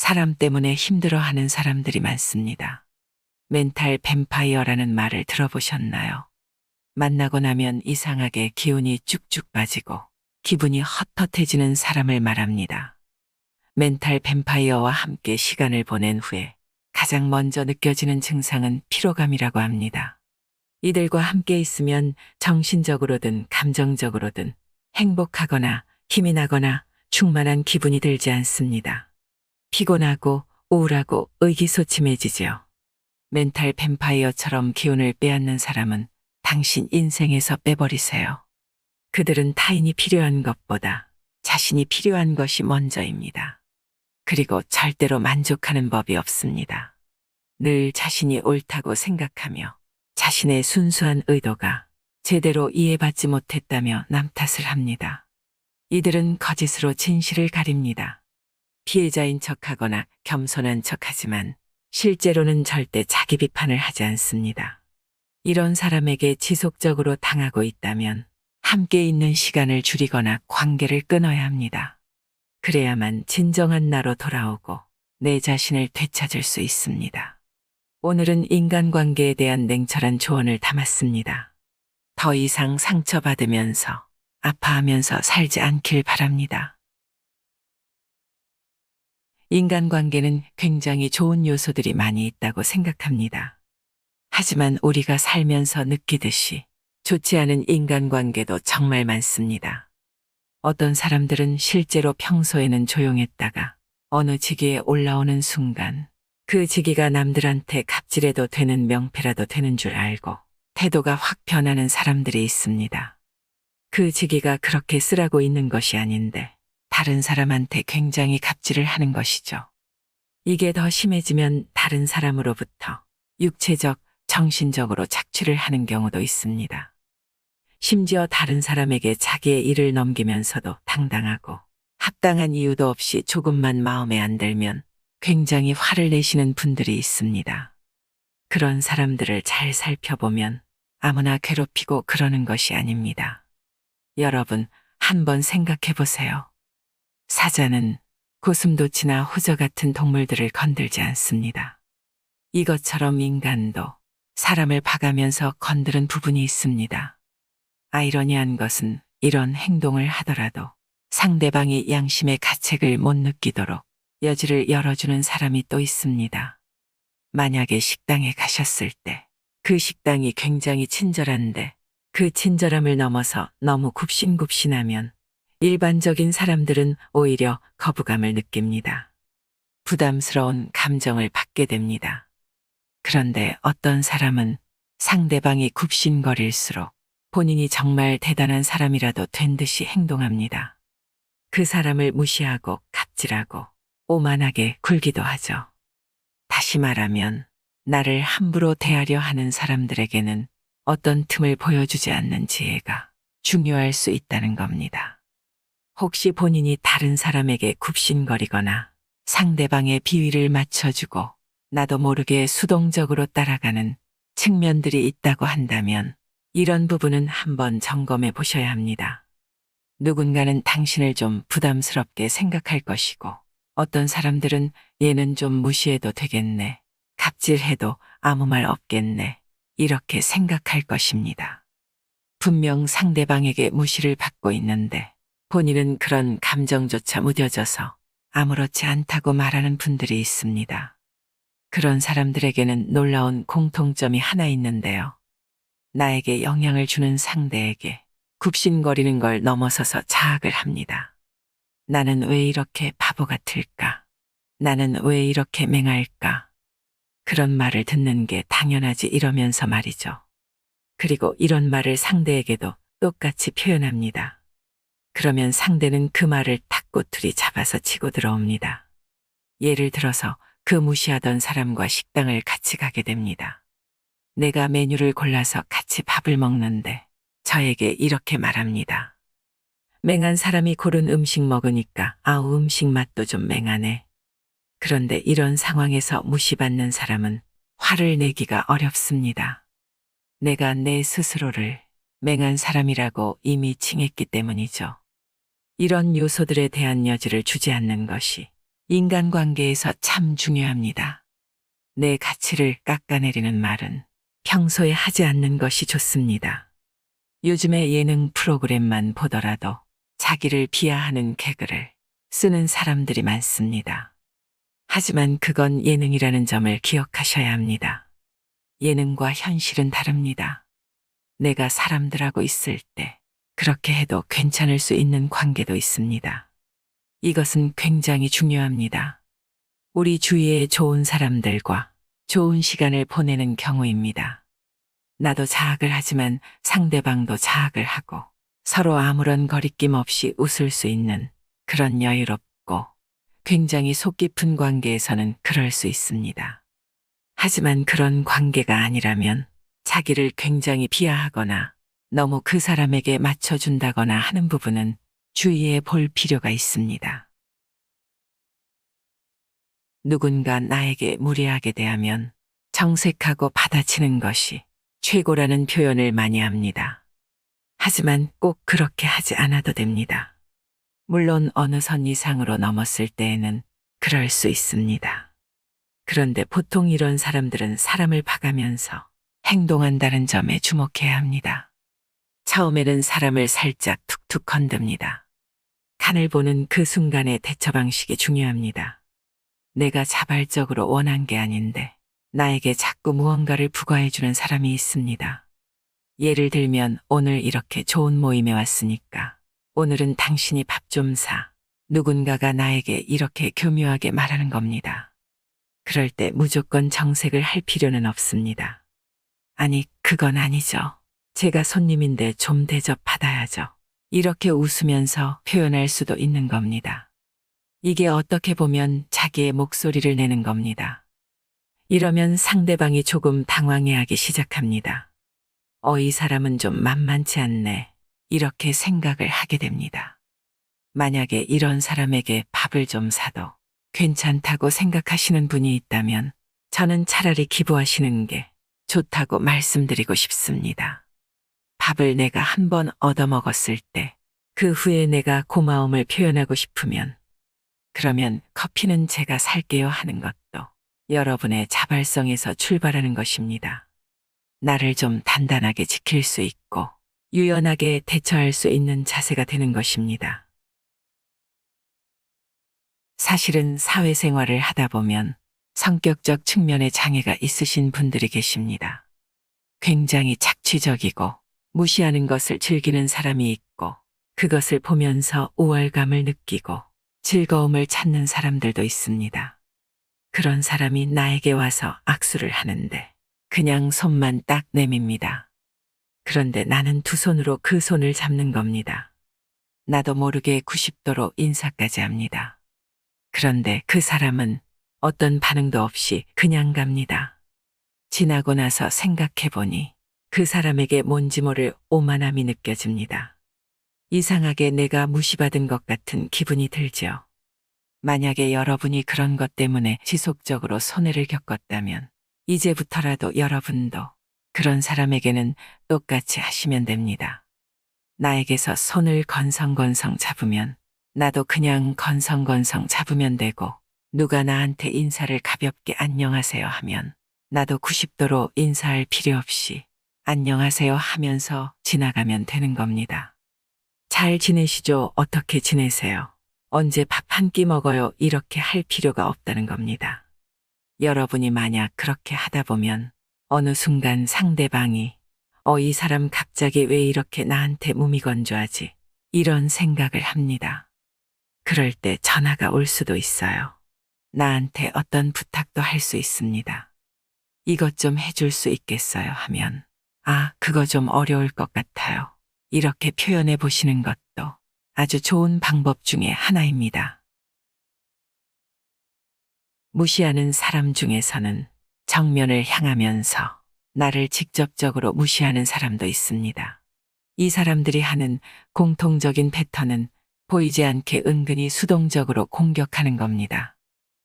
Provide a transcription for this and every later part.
사람 때문에 힘들어하는 사람들이 많습니다. 멘탈 뱀파이어라는 말을 들어보셨나요? 만나고 나면 이상하게 기운이 쭉쭉 빠지고 기분이 헛헛해지는 사람을 말합니다. 멘탈 뱀파이어와 함께 시간을 보낸 후에 가장 먼저 느껴지는 증상은 피로감이라고 합니다. 이들과 함께 있으면 정신적으로든 감정적으로든 행복하거나 힘이 나거나 충만한 기분이 들지 않습니다. 피곤하고 우울하고 의기소침해지죠. 멘탈 뱀파이어처럼 기운을 빼앗는 사람은 당신 인생에서 빼버리세요. 그들은 타인이 필요한 것보다 자신이 필요한 것이 먼저입니다. 그리고 절대로 만족하는 법이 없습니다. 늘 자신이 옳다고 생각하며 자신의 순수한 의도가 제대로 이해받지 못했다며 남 탓을 합니다. 이들은 거짓으로 진실을 가립니다. 피해자인 척하거나 겸손한 척하지만 실제로는 절대 자기 비판을 하지 않습니다. 이런 사람에게 지속적으로 당하고 있다면 함께 있는 시간을 줄이거나 관계를 끊어야 합니다. 그래야만 진정한 나로 돌아오고 내 자신을 되찾을 수 있습니다. 오늘은 인간관계에 대한 냉철한 조언을 담았습니다. 더 이상 상처받으면서 아파하면서 살지 않길 바랍니다. 인간관계는 굉장히 좋은 요소들이 많이 있다고 생각합니다. 하지만 우리가 살면서 느끼듯이 좋지 않은 인간관계도 정말 많습니다. 어떤 사람들은 실제로 평소에는 조용했다가 어느 직위에 올라오는 순간 그 직위가 남들한테 갑질해도 되는 명패라도 되는 줄 알고 태도가 확 변하는 사람들이 있습니다. 그 직위가 그렇게 쓰라고 있는 것이 아닌데 다른 사람한테 굉장히 갑질을 하는 것이죠. 이게 더 심해지면 다른 사람으로부터 육체적, 정신적으로 착취를 하는 경우도 있습니다. 심지어 다른 사람에게 자기의 일을 넘기면서도 당당하고 합당한 이유도 없이 조금만 마음에 안 들면 굉장히 화를 내시는 분들이 있습니다. 그런 사람들을 잘 살펴보면 아무나 괴롭히고 그러는 것이 아닙니다. 여러분, 한번 생각해 보세요. 사자는 고슴도치나 호저 같은 동물들을 건들지 않습니다. 이것처럼 인간도 사람을 봐가면서 건드는 부분이 있습니다. 아이러니한 것은 이런 행동을 하더라도 상대방이 양심의 가책을 못 느끼도록 여지를 열어주는 사람이 또 있습니다. 만약에 식당에 가셨을 때 그 식당이 굉장히 친절한데 그 친절함을 넘어서 너무 굽신굽신하면 일반적인 사람들은 오히려 거부감을 느낍니다. 부담스러운 감정을 받게 됩니다. 그런데 어떤 사람은 상대방이 굽신거릴수록 본인이 정말 대단한 사람이라도 된 듯이 행동합니다. 그 사람을 무시하고 갑질하고 오만하게 굴기도 하죠. 다시 말하면 나를 함부로 대하려 하는 사람들에게는 어떤 틈을 보여주지 않는 지혜가 중요할 수 있다는 겁니다. 혹시 본인이 다른 사람에게 굽신거리거나 상대방의 비위를 맞춰주고 나도 모르게 수동적으로 따라가는 측면들이 있다고 한다면 이런 부분은 한번 점검해 보셔야 합니다. 누군가는 당신을 좀 부담스럽게 생각할 것이고 어떤 사람들은 얘는 좀 무시해도 되겠네. 갑질해도 아무 말 없겠네. 이렇게 생각할 것입니다. 분명 상대방에게 무시를 받고 있는데 본인은 그런 감정조차 무뎌져서 아무렇지 않다고 말하는 분들이 있습니다. 그런 사람들에게는 놀라운 공통점이 하나 있는데요. 나에게 영향을 주는 상대에게 굽신거리는 걸 넘어서서 자학을 합니다. 나는 왜 이렇게 바보 같을까? 나는 왜 이렇게 맹할까? 그런 말을 듣는 게 당연하지 이러면서 말이죠. 그리고 이런 말을 상대에게도 똑같이 표현합니다. 그러면 상대는 그 말을 탁꼬투리 잡아서 치고 들어옵니다. 예를 들어서 그 무시하던 사람과 식당을 같이 가게 됩니다. 내가 메뉴를 골라서 같이 밥을 먹는데 저에게 이렇게 말합니다. 맹한 사람이 고른 음식 먹으니까 아우 음식 맛도 좀 맹하네. 그런데 이런 상황에서 무시받는 사람은 화를 내기가 어렵습니다. 내가 내 스스로를 맹한 사람이라고 이미 칭했기 때문이죠. 이런 요소들에 대한 여지를 주지 않는 것이 인간관계에서 참 중요합니다. 내 가치를 깎아내리는 말은 평소에 하지 않는 것이 좋습니다. 요즘의 예능 프로그램만 보더라도 자기를 비하하는 개그를 쓰는 사람들이 많습니다. 하지만 그건 예능이라는 점을 기억하셔야 합니다. 예능과 현실은 다릅니다. 내가 사람들하고 있을 때 그렇게 해도 괜찮을 수 있는 관계도 있습니다. 이것은 굉장히 중요합니다. 우리 주위에 좋은 사람들과 좋은 시간을 보내는 경우입니다. 나도 자학을 하지만 상대방도 자학을 하고 서로 아무런 거리낌 없이 웃을 수 있는 그런 여유롭고 굉장히 속 깊은 관계에서는 그럴 수 있습니다. 하지만 그런 관계가 아니라면 자기를 굉장히 비하하거나 너무 그 사람에게 맞춰준다거나 하는 부분은 주의해 볼 필요가 있습니다. 누군가 나에게 무례하게 대하면 정색하고 받아치는 것이 최고라는 표현을 많이 합니다. 하지만 꼭 그렇게 하지 않아도 됩니다. 물론 어느 선 이상으로 넘었을 때에는 그럴 수 있습니다. 그런데 보통 이런 사람들은 사람을 봐가면서 행동한다는 점에 주목해야 합니다. 처음에는 사람을 살짝 툭툭 건듭니다. 간을 보는 그 순간의 대처 방식이 중요합니다. 내가 자발적으로 원한 게 아닌데 나에게 자꾸 무언가를 부과해주는 사람이 있습니다. 예를 들면 오늘 이렇게 좋은 모임에 왔으니까 오늘은 당신이 밥 좀 사. 누군가가 나에게 이렇게 교묘하게 말하는 겁니다. 그럴 때 무조건 정색을 할 필요는 없습니다. 아니, 그건 아니죠. 제가 손님인데 좀 대접받아야죠. 이렇게 웃으면서 표현할 수도 있는 겁니다. 이게 어떻게 보면 자기의 목소리를 내는 겁니다. 이러면 상대방이 조금 당황해하기 시작합니다. 이 사람은 좀 만만치 않네. 이렇게 생각을 하게 됩니다. 만약에 이런 사람에게 밥을 좀 사도 괜찮다고 생각하시는 분이 있다면 저는 차라리 기부하시는 게 좋다고 말씀드리고 싶습니다. 밥을 내가 한 번 얻어먹었을 때 그 후에 내가 고마움을 표현하고 싶으면 그러면 커피는 제가 살게요 하는 것도 여러분의 자발성에서 출발하는 것입니다. 나를 좀 단단하게 지킬 수 있고 유연하게 대처할 수 있는 자세가 되는 것입니다. 사실은 사회생활을 하다 보면 성격적 측면에 장애가 있으신 분들이 계십니다. 굉장히 착취적이고 무시하는 것을 즐기는 사람이 있고 그것을 보면서 우월감을 느끼고 즐거움을 찾는 사람들도 있습니다. 그런 사람이 나에게 와서 악수를 하는데 그냥 손만 딱 내밉니다. 그런데 나는 두 손으로 그 손을 잡는 겁니다. 나도 모르게 90도로 인사까지 합니다. 그런데 그 사람은 어떤 반응도 없이 그냥 갑니다. 지나고 나서 생각해보니 그 사람에게 뭔지 모를 오만함이 느껴집니다. 이상하게 내가 무시받은 것 같은 기분이 들죠. 만약에 여러분이 그런 것 때문에 지속적으로 손해를 겪었다면 이제부터라도 여러분도 그런 사람에게는 똑같이 하시면 됩니다. 나에게서 손을 건성건성 잡으면 나도 그냥 건성건성 잡으면 되고 누가 나한테 인사를 가볍게 안녕하세요 하면 나도 90도로 인사할 필요 없이 안녕하세요 하면서 지나가면 되는 겁니다. 잘 지내시죠? 어떻게 지내세요? 언제 밥 한 끼 먹어요? 이렇게 할 필요가 없다는 겁니다. 여러분이 만약 그렇게 하다 보면 어느 순간 상대방이 이 사람 갑자기 왜 이렇게 나한테 무미건조하지? 이런 생각을 합니다. 그럴 때 전화가 올 수도 있어요. 나한테 어떤 부탁도 할 수 있습니다. 이것 좀 해줄 수 있겠어요 하면 그거 좀 어려울 것 같아요. 이렇게 표현해 보시는 것도 아주 좋은 방법 중에 하나입니다. 무시하는 사람 중에서는 정면을 향하면서 나를 직접적으로 무시하는 사람도 있습니다. 이 사람들이 하는 공통적인 패턴은 보이지 않게 은근히 수동적으로 공격하는 겁니다.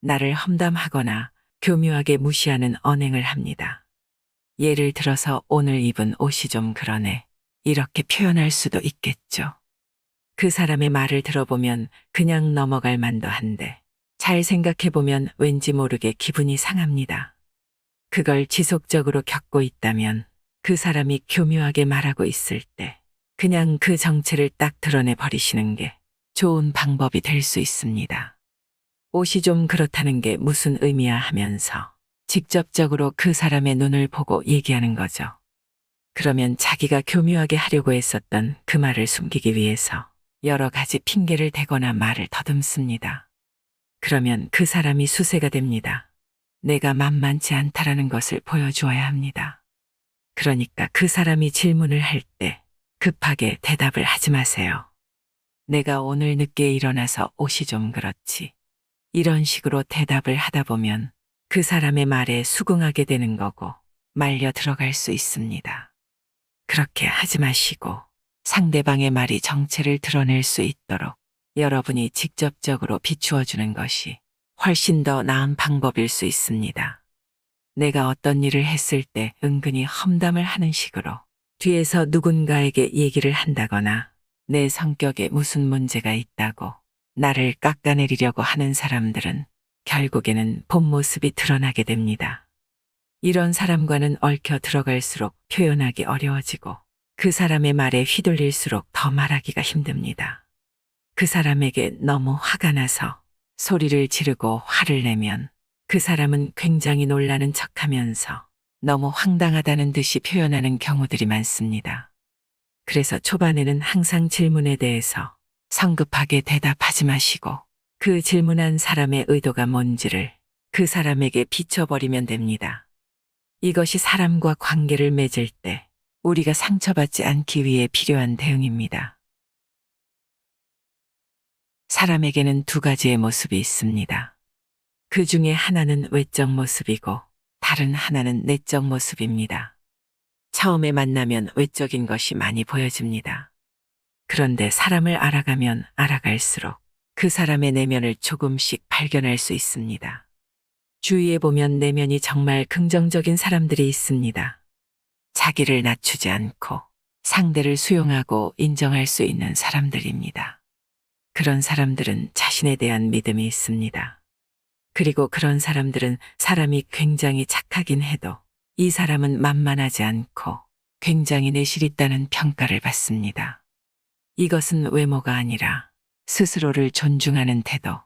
나를 험담하거나 교묘하게 무시하는 언행을 합니다. 예를 들어서 오늘 입은 옷이 좀 그러네. 이렇게 표현할 수도 있겠죠. 그 사람의 말을 들어보면 그냥 넘어갈 만도 한데 잘 생각해보면 왠지 모르게 기분이 상합니다. 그걸 지속적으로 겪고 있다면 그 사람이 교묘하게 말하고 있을 때 그냥 그 정체를 딱 드러내 버리시는 게 좋은 방법이 될 수 있습니다. 옷이 좀 그렇다는 게 무슨 의미야 하면서 직접적으로 그 사람의 눈을 보고 얘기하는 거죠. 그러면 자기가 교묘하게 하려고 했었던 그 말을 숨기기 위해서 여러 가지 핑계를 대거나 말을 더듬습니다. 그러면 그 사람이 수세가 됩니다. 내가 만만치 않다라는 것을 보여주어야 합니다. 그러니까 그 사람이 질문을 할 때 급하게 대답을 하지 마세요. 내가 오늘 늦게 일어나서 옷이 좀 그렇지. 이런 식으로 대답을 하다 보면 그 사람의 말에 수긍하게 되는 거고 말려 들어갈 수 있습니다. 그렇게 하지 마시고 상대방의 말이 정체를 드러낼 수 있도록 여러분이 직접적으로 비추어 주는 것이 훨씬 더 나은 방법일 수 있습니다. 내가 어떤 일을 했을 때 은근히 험담을 하는 식으로 뒤에서 누군가에게 얘기를 한다거나 내 성격에 무슨 문제가 있다고 나를 깎아내리려고 하는 사람들은 결국에는 본 모습이 드러나게 됩니다. 이런 사람과는 얽혀 들어갈수록 표현하기 어려워지고 그 사람의 말에 휘둘릴수록 더 말하기가 힘듭니다. 그 사람에게 너무 화가 나서 소리를 지르고 화를 내면 그 사람은 굉장히 놀라는 척하면서 너무 황당하다는 듯이 표현하는 경우들이 많습니다. 그래서 초반에는 항상 질문에 대해서 성급하게 대답하지 마시고 그 질문한 사람의 의도가 뭔지를 그 사람에게 비춰버리면 됩니다. 이것이 사람과 관계를 맺을 때 우리가 상처받지 않기 위해 필요한 대응입니다. 사람에게는 두 가지의 모습이 있습니다. 그 중에 하나는 외적 모습이고 다른 하나는 내적 모습입니다. 처음에 만나면 외적인 것이 많이 보여집니다. 그런데 사람을 알아가면 알아갈수록 그 사람의 내면을 조금씩 발견할 수 있습니다. 주위에 보면 내면이 정말 긍정적인 사람들이 있습니다. 자기를 낮추지 않고 상대를 수용하고 인정할 수 있는 사람들입니다. 그런 사람들은 자신에 대한 믿음이 있습니다. 그리고 그런 사람들은 사람이 굉장히 착하긴 해도 이 사람은 만만하지 않고 굉장히 내실 있다는 평가를 받습니다. 이것은 외모가 아니라 스스로를 존중하는 태도,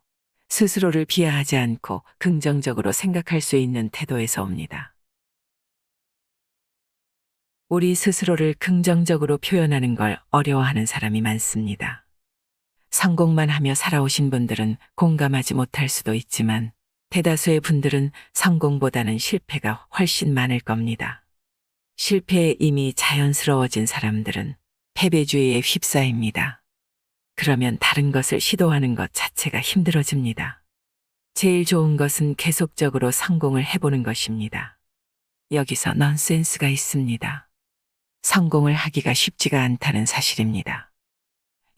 스스로를 비하하지 않고 긍정적으로 생각할 수 있는 태도에서 옵니다. 우리 스스로를 긍정적으로 표현하는 걸 어려워하는 사람이 많습니다. 성공만 하며 살아오신 분들은 공감하지 못할 수도 있지만 대다수의 분들은 성공보다는 실패가 훨씬 많을 겁니다. 실패에 이미 자연스러워진 사람들은 패배주의에 휩싸입니다. 그러면 다른 것을 시도하는 것 자체가 힘들어집니다. 제일 좋은 것은 계속적으로 성공을 해보는 것입니다. 여기서 넌센스가 있습니다. 성공을 하기가 쉽지가 않다는 사실입니다.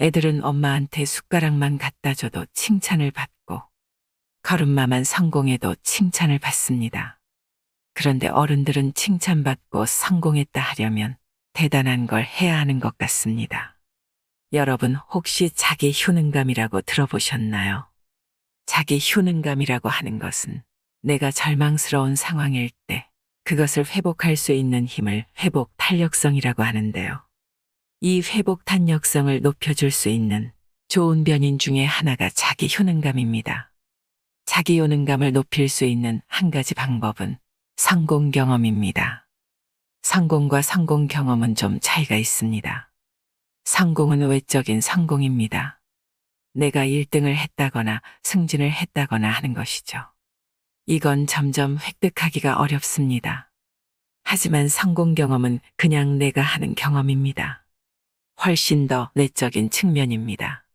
애들은 엄마한테 숟가락만 갖다 줘도 칭찬을 받고 걸음마만 성공해도 칭찬을 받습니다. 그런데 어른들은 칭찬받고 성공했다 하려면 대단한 걸 해야 하는 것 같습니다. 여러분 혹시 자기 효능감이라고 들어보셨나요? 자기 효능감이라고 하는 것은 내가 절망스러운 상황일 때 그것을 회복할 수 있는 힘을 회복 탄력성이라고 하는데요. 이 회복 탄력성을 높여줄 수 있는 좋은 변인 중에 하나가 자기 효능감입니다. 자기 효능감을 높일 수 있는 한 가지 방법은 성공 경험입니다. 성공과 성공 경험은 좀 차이가 있습니다. 성공은 외적인 성공입니다. 내가 1등을 했다거나 승진을 했다거나 하는 것이죠. 이건 점점 획득하기가 어렵습니다. 하지만 성공 경험은 그냥 내가 하는 경험입니다. 훨씬 더 내적인 측면입니다.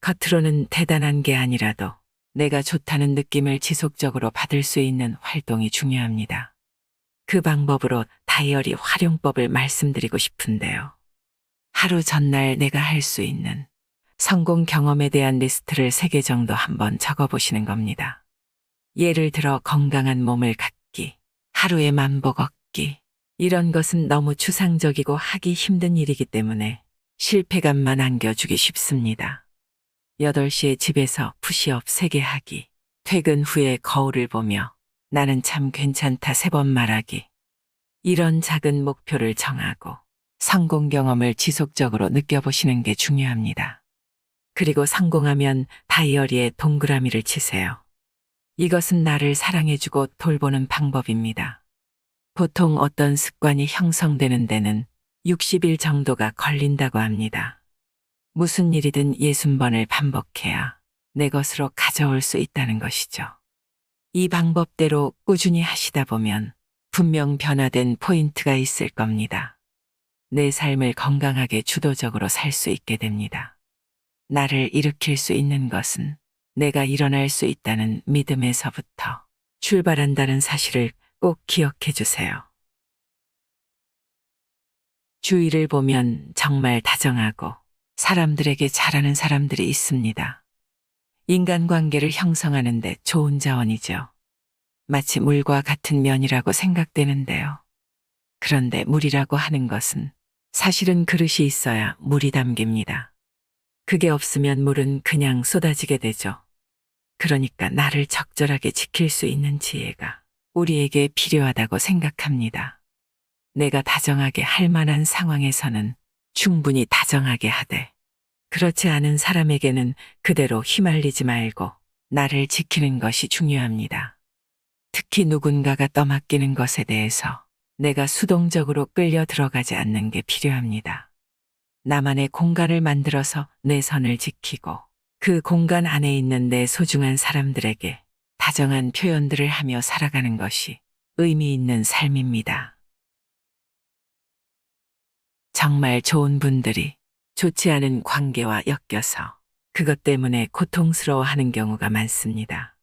겉으로는 대단한 게 아니라도 내가 좋다는 느낌을 지속적으로 받을 수 있는 활동이 중요합니다. 그 방법으로 다이어리 활용법을 말씀드리고 싶은데요. 하루 전날 내가 할 수 있는 성공 경험에 대한 리스트를 3개 정도 한번 적어보시는 겁니다. 예를 들어 건강한 몸을 갖기, 하루에 만보 걷기, 이런 것은 너무 추상적이고 하기 힘든 일이기 때문에 실패감만 안겨주기 쉽습니다. 8시에 집에서 푸시업 3개 하기, 퇴근 후에 거울을 보며 나는 참 괜찮다 3번 말하기. 이런 작은 목표를 정하고 성공 경험을 지속적으로 느껴보시는 게 중요합니다. 그리고 성공하면 다이어리에 동그라미를 치세요. 이것은 나를 사랑해주고 돌보는 방법입니다. 보통 어떤 습관이 형성되는 데는 60일 정도가 걸린다고 합니다. 무슨 일이든 60번을 반복해야 내 것으로 가져올 수 있다는 것이죠. 이 방법대로 꾸준히 하시다 보면 분명 변화된 포인트가 있을 겁니다. 내 삶을 건강하게 주도적으로 살 수 있게 됩니다. 나를 일으킬 수 있는 것은 내가 일어날 수 있다는 믿음에서부터 출발한다는 사실을 꼭 기억해 주세요. 주위를 보면 정말 다정하고 사람들에게 잘하는 사람들이 있습니다. 인간관계를 형성하는 데 좋은 자원이죠. 마치 물과 같은 면이라고 생각되는데요. 그런데 물이라고 하는 것은 사실은 그릇이 있어야 물이 담깁니다. 그게 없으면 물은 그냥 쏟아지게 되죠. 그러니까 나를 적절하게 지킬 수 있는 지혜가 우리에게 필요하다고 생각합니다. 내가 다정하게 할 만한 상황에서는 충분히 다정하게 하되, 그렇지 않은 사람에게는 그대로 휘말리지 말고 나를 지키는 것이 중요합니다. 특히 누군가가 떠맡기는 것에 대해서 내가 수동적으로 끌려 들어가지 않는 게 필요합니다. 나만의 공간을 만들어서 내 선을 지키고 그 공간 안에 있는 내 소중한 사람들에게 다정한 표현들을 하며 살아가는 것이 의미 있는 삶입니다. 정말 좋은 분들이 좋지 않은 관계와 엮여서 그것 때문에 고통스러워하는 경우가 많습니다.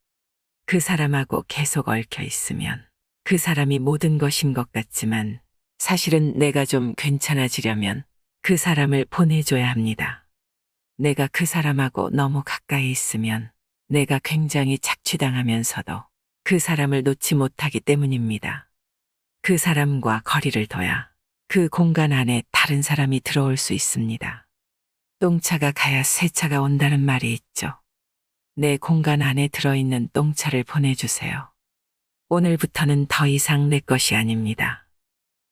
그 사람하고 계속 얽혀 있으면 그 사람이 모든 것인 것 같지만 사실은 내가 좀 괜찮아지려면 그 사람을 보내줘야 합니다. 내가 그 사람하고 너무 가까이 있으면 내가 굉장히 착취당하면서도 그 사람을 놓지 못하기 때문입니다. 그 사람과 거리를 둬야 그 공간 안에 다른 사람이 들어올 수 있습니다. 똥차가 가야 새차가 온다는 말이 있죠. 내 공간 안에 들어있는 똥차를 보내주세요. 오늘부터는 더 이상 내 것이 아닙니다.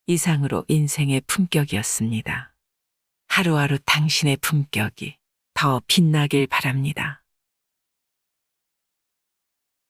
이상으로 인생의 품격이었습니다. 하루하루 당신의 품격이 더 빛나길 바랍니다.